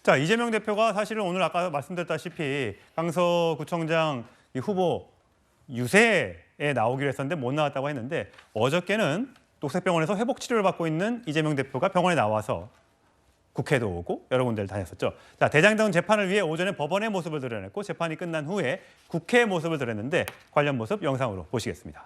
자, 이재명 대표가 사실은 오늘 아까 말씀드렸다시피 강서구청장 이 후보 유세에 나오기로 했었는데 못 나왔다고 했는데 어저께는 녹색병원에서 회복 치료를 받고 있는 이재명 대표가 병원에 나와서 국회도 오고 여러 군데를 다녔었죠. 자, 대장동 재판을 위해 오전에 법원의 모습을 드러냈고 재판이 끝난 후에 국회의 모습을 드러냈는데 관련 모습 영상으로 보시겠습니다.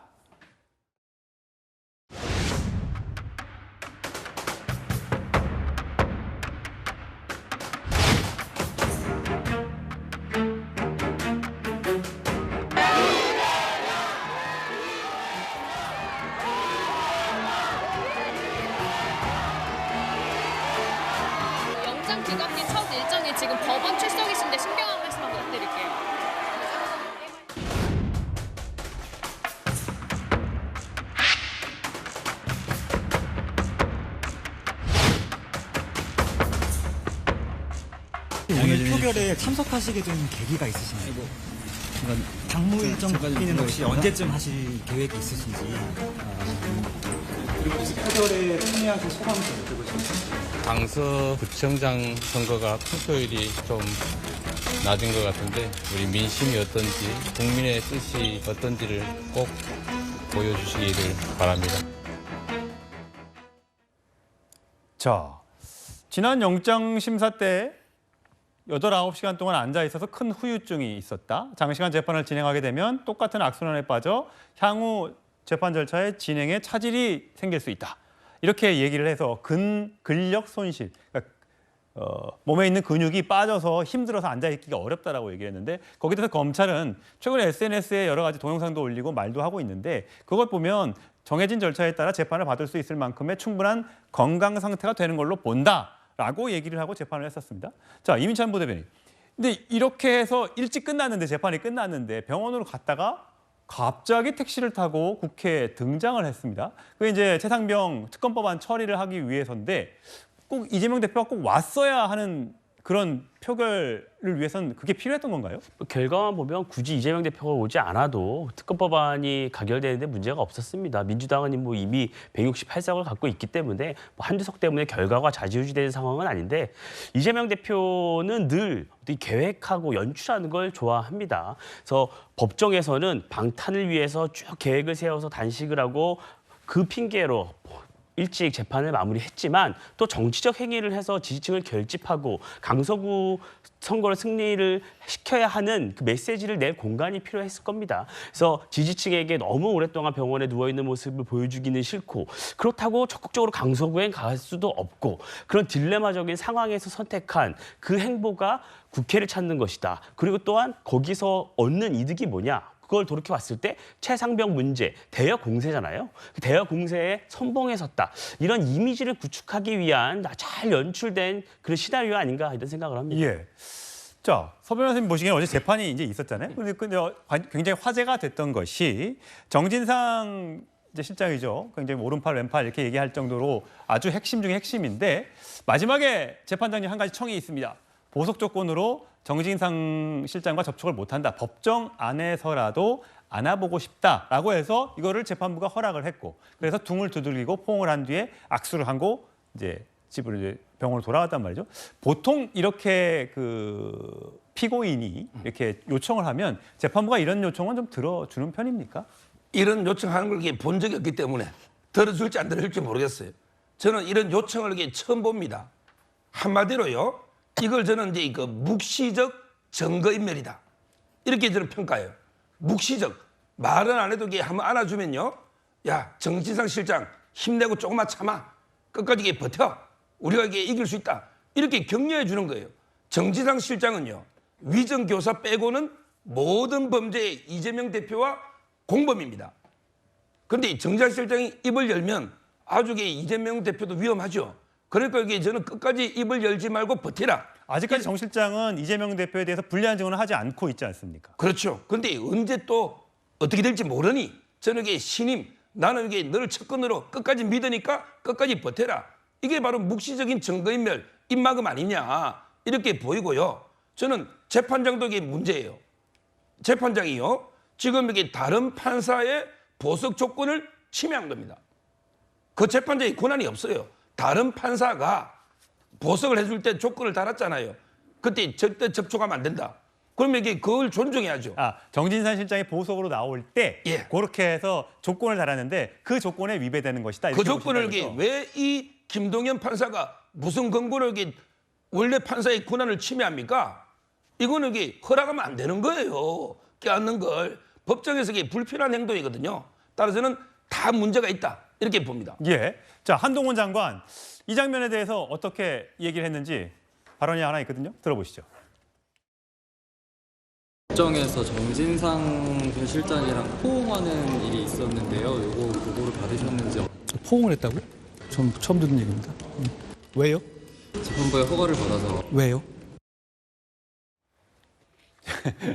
기각된 첫 일정이 지금 법원 출석이신데 신병한 말씀 한번 부탁드릴게요. 오늘 표결에 참석하시게 된 계기가 있으신가요? 당무 일정 바뀌는 혹시 언제쯤 하실 계획이 있으신지. 그리고 표결에 참여하신 소감을 좀 여쭤보시겠습니다. 강서구청장 선거가 투표율이 좀 낮은 것 같은데 우리 민심이 어떤지 국민의 뜻이 어떤지를 꼭 보여주시기를 바랍니다. 자, 지난 영장 심사 때 8, 9시간 동안 앉아 있어서 큰 후유증이 있었다. 장시간 재판을 진행하게 되면 똑같은 악순환에 빠져 향후 재판 절차의 진행에 차질이 생길 수 있다. 이렇게 얘기를 해서 근력 손실, 그러니까 몸에 있는 근육이 빠져서 힘들어서 앉아있기가 어렵다라고 얘기했는데 거기에 대해서 검찰은 최근에 SNS에 여러 가지 동영상도 올리고 말도 하고 있는데 그걸 보면 정해진 절차에 따라 재판을 받을 수 있을 만큼의 충분한 건강 상태가 되는 걸로 본다라고 얘기를 하고 재판을 했었습니다. 자, 이민찬 부대변인. 근데 이렇게 해서 일찍 끝났는데 재판이 끝났는데 병원으로 갔다가 갑자기 택시를 타고 국회에 등장을 했습니다. 그게 이제 최상병 특검법안 처리를 하기 위해서인데 꼭 이재명 대표가 꼭 왔어야 하는 그런 표결을 위해서는 그게 필요했던 건가요? 결과만 보면 굳이 이재명 대표가 오지 않아도 특검법안이 가결되는데 문제가 없었습니다. 민주당은 뭐 이미 168석을 갖고 있기 때문에 뭐 한두 석 때문에 결과가 좌지우지되는 상황은 아닌데 이재명 대표는 늘 계획하고 연출하는 걸 좋아합니다. 그래서 법정에서는 방탄을 위해서 쭉 계획을 세워서 단식을 하고 그 핑계로 일찍 재판을 마무리했지만 또 정치적 행위를 해서 지지층을 결집하고 강서구 선거를 승리를 시켜야 하는 그 메시지를 낼 공간이 필요했을 겁니다. 그래서 지지층에게 너무 오랫동안 병원에 누워있는 모습을 보여주기는 싫고 그렇다고 적극적으로 강서구에 갈 수도 없고 그런 딜레마적인 상황에서 선택한 그 행보가 국회를 찾는 것이다. 그리고 또한 거기서 얻는 이득이 뭐냐? 그걸 돌이켜봤을 때 최상병 문제, 대여 공세잖아요. 그 대여 공세에 선봉에 섰다. 이런 이미지를 구축하기 위한 잘 연출된 그런 시나리오 아닌가 이런 생각을 합니다. 예. 자, 서 변호사님 보시기엔 어제 재판이 이제 있었잖아요. 근데 굉장히 화제가 됐던 것이 정진상 이제 실장이죠. 굉장히 오른팔 왼팔 이렇게 얘기할 정도로 아주 핵심 중에 핵심인데 마지막에 재판장님 한 가지 청이 있습니다. 보석 조건으로 정진상 실장과 접촉을 못한다. 법정 안에서라도 안아보고 싶다라고 해서 이거를 재판부가 허락을 했고 그래서 둥을 두들기고 포옹을 한 뒤에 악수를 하고 이제 집으로 이제 병원으로 돌아갔단 말이죠. 보통 이렇게 그 피고인이 이렇게 요청을 하면 재판부가 이런 요청은 좀 들어주는 편입니까? 이런 요청하는 걸 본 적이 없기 때문에 들어줄지 안 들어줄지 모르겠어요. 저는 이런 요청을 처음 봅니다. 한마디로요. 이걸 저는 이제 그 묵시적 증거인멸이다. 이렇게 저는 평가해요. 묵시적. 말은 안 해도 한번 안아주면요. 야, 정진상 실장 힘내고 조금만 참아. 끝까지 버텨. 우리가 이길 수 있다. 이렇게 격려해 주는 거예요. 정진상 실장은요. 위정교사 빼고는 모든 범죄의 이재명 대표와 공범입니다. 그런데 정진상 실장이 입을 열면 아주 이재명 대표도 위험하죠. 그러니까 저는 끝까지 입을 열지 말고 버티라. 아직까지 정 실장은 이재명 대표에 대해서 불리한 증언을 하지 않고 있지 않습니까? 그렇죠. 그런데 언제 또 어떻게 될지 모르니 저는 신임, 나는 너를 첫건으로 끝까지 믿으니까 끝까지 버텨라. 이게 바로 묵시적인 증거인멸, 입막음 아니냐 이렇게 보이고요. 저는 재판장도 이게 문제예요. 재판장이요. 지금 다른 판사의 보석 조건을 침해한 겁니다. 그 재판장이 권한이 없어요. 다른 판사가 보석을 해줄 때 조건을 달았잖아요. 그때 절대 접촉하면 안 된다. 그러면 이게 그걸 존중해야죠. 정진상 실장이 보석으로 나올 때 예. 그렇게 해서 조건을 달았는데 그 조건에 위배되는 것이다. 그 이렇게 조건을 보신다 이거죠? 왜 이 김동연 판사가 무슨 근거로 이게 원래 판사의 권한을 침해합니까? 이거는 이게 허락하면 안 되는 거예요. 껴안는 걸 법정에서 이게 불필요한 행동이거든요. 따라서는 다 문제가 있다 이렇게 봅니다. 예. 자, 한동훈 장관 이 장면에 대해서 어떻게 얘기를 했는지 발언이 하나 있거든요. 들어보시죠. 법정에서 정진상 전 실장이랑 포옹하는 일이 있었는데요. 요거 보고를 받으셨는지. 포옹을 했다고요? 전 처음 듣는 얘기입니다. 왜요? 재판부의 허가를 받아서. 왜요?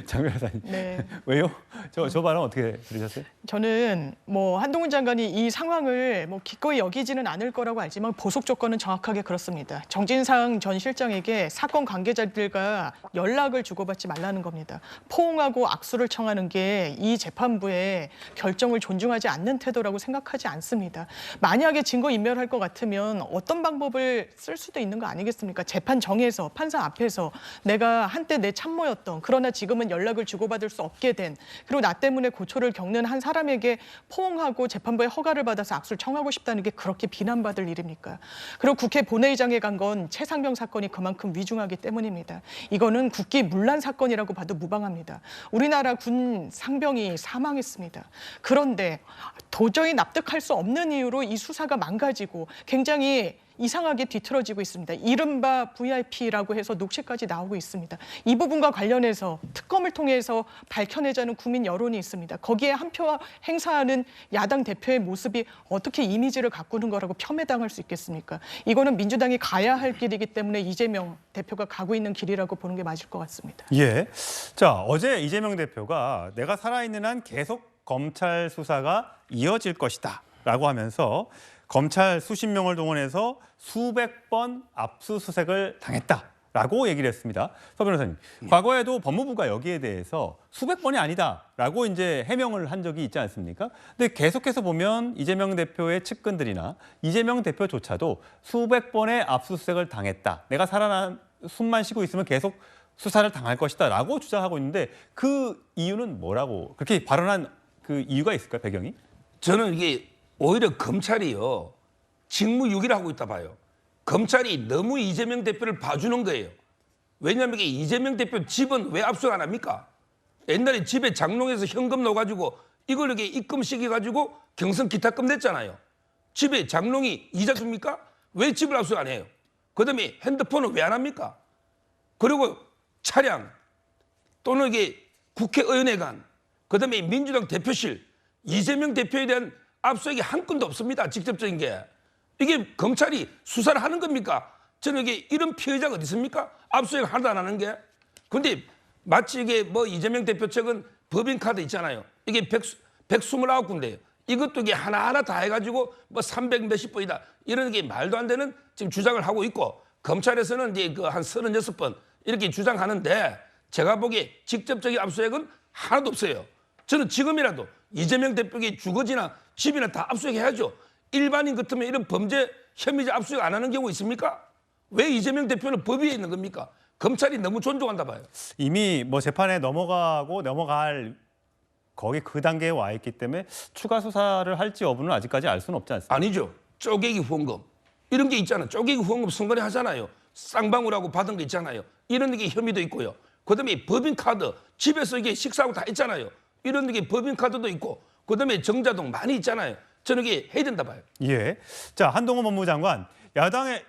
장 변호사님. 네. 왜요? 저 발언 어떻게 들으셨어요? 저는 뭐 한동훈 장관이 이 상황을 뭐 기꺼이 여기지는 않을 거라고 알지만 보석 조건은 정확하게 그렇습니다. 정진상 전 실장에게 사건 관계자들과 연락을 주고받지 말라는 겁니다. 포옹하고 악수를 청하는 게 이 재판부의 결정을 존중하지 않는 태도라고 생각하지 않습니다. 만약에 증거 인멸할 것 같으면 어떤 방법을 쓸 수도 있는 거 아니겠습니까? 재판정에서 판사 앞에서 내가 한때 내 참모였던 그러나 지금은 연락을 주고받을 수 없게 된 그리고 나 때문에 고초를 겪는 한 사람에게 포옹하고 재판부의 허가를 받아서 악수를 청하고 싶다는 게 그렇게 비난받을 일입니까? 그리고 국회 본회의장에 간 건 최상병 사건이 그만큼 위중하기 때문입니다. 이거는 국기 문란 사건이라고 봐도 무방합니다. 우리나라 군 상병이 사망했습니다. 그런데 도저히 납득할 수 없는 이유로 이 수사가 망가지고 굉장히 이상하게 뒤틀어지고 있습니다. 이른바 VIP라고 해서 녹취까지 나오고 있습니다. 이 부분과 관련해서 특검을 통해서 밝혀내자는 국민 여론이 있습니다. 거기에 한 표 행사하는 야당 대표의 모습이 어떻게 이미지를 가꾸는 거라고 폄훼당할 수 있겠습니까? 이거는 민주당이 가야 할 길이기 때문에 이재명 대표가 가고 있는 길이라고 보는 게 맞을 것 같습니다. 예. 자, 어제 이재명 대표가 내가 살아있는 한 계속 검찰 수사가 이어질 것이다 라고 하면서 검찰 수십 명을 동원해서 수백 번 압수수색을 당했다라고 얘기를 했습니다. 서 변호사님, 과거에도 법무부가 여기에 대해서 수백 번이 아니다라고 이제 해명을 한 적이 있지 않습니까? 근데 계속해서 보면 이재명 대표의 측근들이나 이재명 대표조차도 수백 번의 압수수색을 당했다. 내가 살아난 숨만 쉬고 있으면 계속 수사를 당할 것이다라고 주장하고 있는데 그 이유는 뭐라고 그렇게 발언한 그 이유가 있을까요, 배경이? 저는 이게 오히려 검찰이요 직무유기를 하고 있다 봐요. 검찰이 너무 이재명 대표를 봐주는 거예요. 왜냐하면 이게 이재명 대표 집은 왜 압수를 안 합니까? 옛날에 집에 장롱에서 현금 넣어가지고 이걸 이렇게 입금시켜가지고 경선 기타금 냈잖아요. 집에 장롱이 이자 줍니까? 왜 집을 압수 안 해요? 그다음에 핸드폰은 왜 안 합니까? 그리고 차량 또는 이게 국회의원회관 그다음에 민주당 대표실 이재명 대표에 대한 압수수색이 한 건도 없습니다. 직접적인 게. 이게 검찰이 수사를 하는 겁니까? 저는 이게 이런 피해자가 어디 있습니까? 압수수색 하나도 안 하는 게. 그런데 마치 이게 뭐 이재명 대표 측은 법인카드 있잖아요. 이게 129군데예요. 이것도 이게 하나하나 다 해가지고 뭐 300 몇십 번이다. 이런 게 말도 안 되는 지금 주장을 하고 있고 검찰에서는 이제 그 한 36번 이렇게 주장하는데 제가 보기에 직접적인 압수수색은 하나도 없어요. 저는 지금이라도 이재명 대표에게 주거지나 집이나 다 압수수색해야죠. 일반인 같으면 이런 범죄 혐의자 압수수색 안 하는 경우 있습니까? 왜 이재명 대표는 법 위에 있는 겁니까? 검찰이 너무 존중한다 봐요. 이미 뭐 재판에 넘어가고 넘어갈 거기 그 단계에 와 있기 때문에 추가 수사를 할지 여부는 아직까지 알 수는 없지 않습니까? 아니죠. 쪼개기 후원금. 이런 게 있잖아요. 쪼개기 후원금 선거에 하잖아요. 쌍방울하고 받은 거 있잖아요. 이런 게 혐의도 있고요. 그다음에 법인카드 집에서 이게 식사하고 다 있잖아요. 이런 게 법인카드도 있고 그다음에 정자동 많이 있잖아요. 저는 이게 해야 된다 봐요. 예. 자, 한동훈 법무장관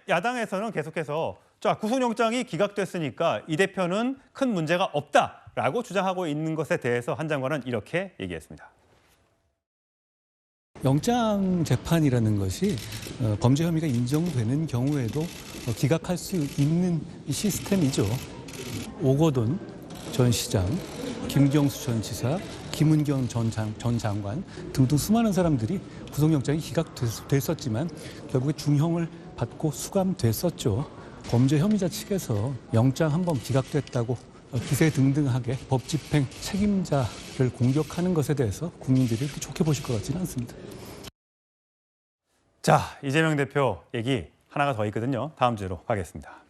야당에서는 계속해서 자, 구속영장이 기각됐으니까 이 대표는 큰 문제가 없다라고 주장하고 있는 것에 대해서 한 장관은 이렇게 얘기했습니다. 영장 재판이라는 것이 범죄 혐의가 인정되는 경우에도 기각할 수 있는 시스템이죠. 오거돈 전 시장, 김경수 전 지사, 김은경 전 장관 등등 수많은 사람들이 구속영장이 기각됐었지만 결국에 중형을 받고 수감됐었죠. 범죄 혐의자 측에서 영장 한 번 기각됐다고 기세등등하게 법 집행 책임자를 공격하는 것에 대해서 국민들이 그렇게 좋게 보실 것 같지는 않습니다. 자, 이재명 대표 얘기 하나가 더 있거든요. 다음 주로 가겠습니다.